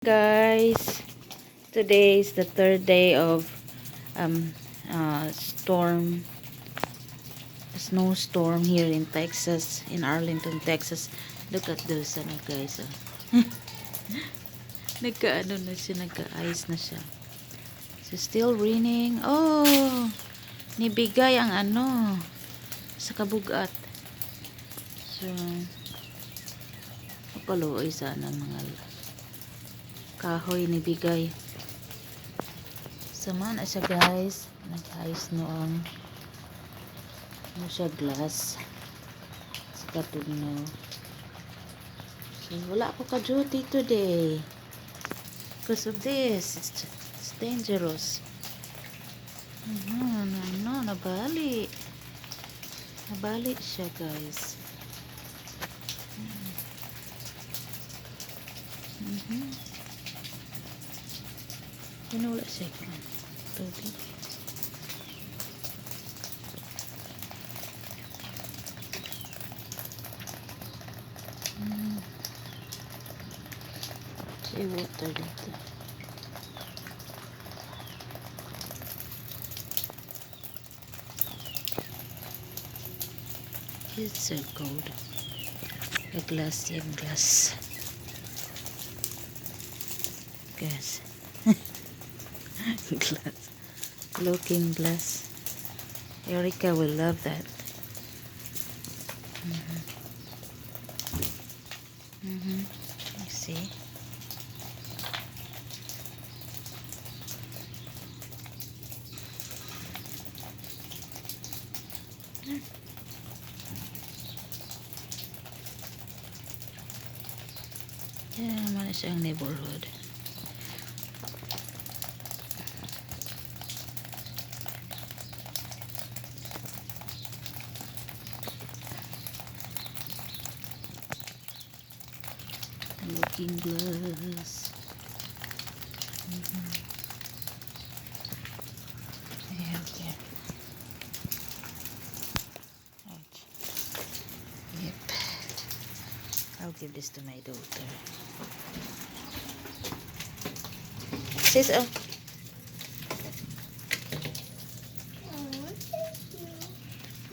Guys, today is the third day of snowstorm here in Texas, in Arlington, Texas. Look at those guys. Nagkaano na siya, nagka-ice na siya. So still raining. Oh, nibigay ang sa kabugat. So mapaluoy sana mga kahoy nibigay. Sama na siya guys. Nag-ice noong siya glass sa katugnaw. So wala ako ka-duty today because of this. It's dangerous. Nabali siya guys. Wala siya tubig. Say water dito. It's so cold. The glass, yung glass. Guys. Glass. Looking glass. Erica will love that. You see? Yeah, mana siyang neighborhood. Looking glass. Okay. Right. Yep. I'll give this to my daughter. Sis,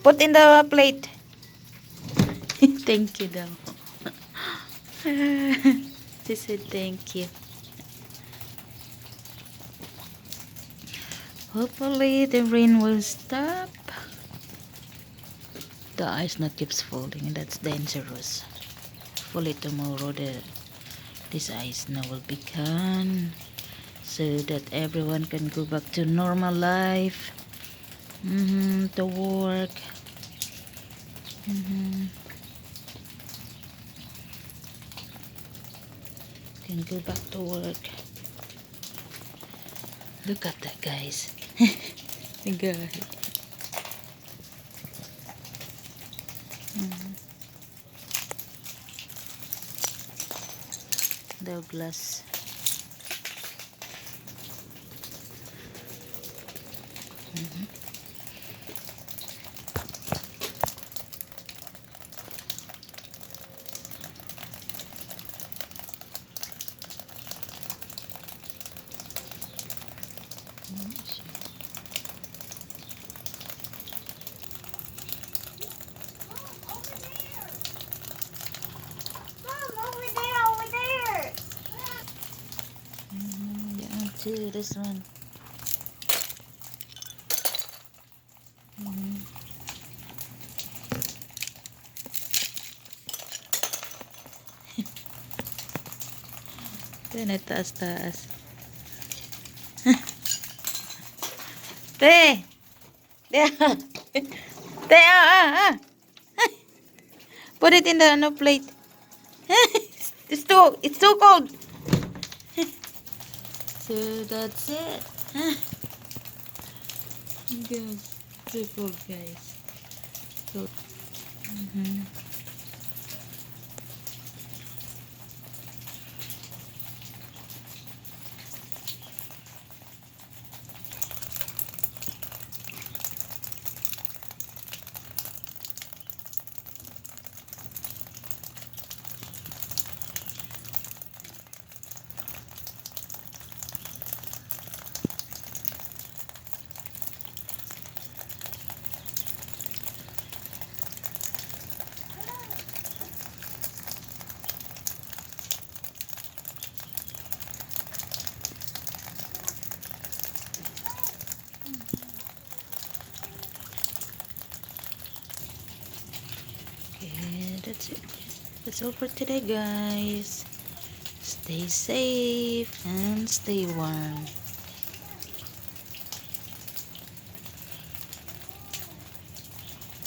put in the plate. Thank you daw. She said thank you. Hopefully the rain will stop. The ice not keeps falling, and that's dangerous. Hopefully tomorrow this ice now will be gone, so that everyone can go back to normal life. To work. Can go back to work. Look at that, guys. God. The glass. Yeah, too, this one. Ito na taas-taas. Te! Te! Te! Put it in the plate. It's too cold. So that's it. Guys, too cold, guys. So, that's it. That's all for today, guys. Stay safe and stay warm.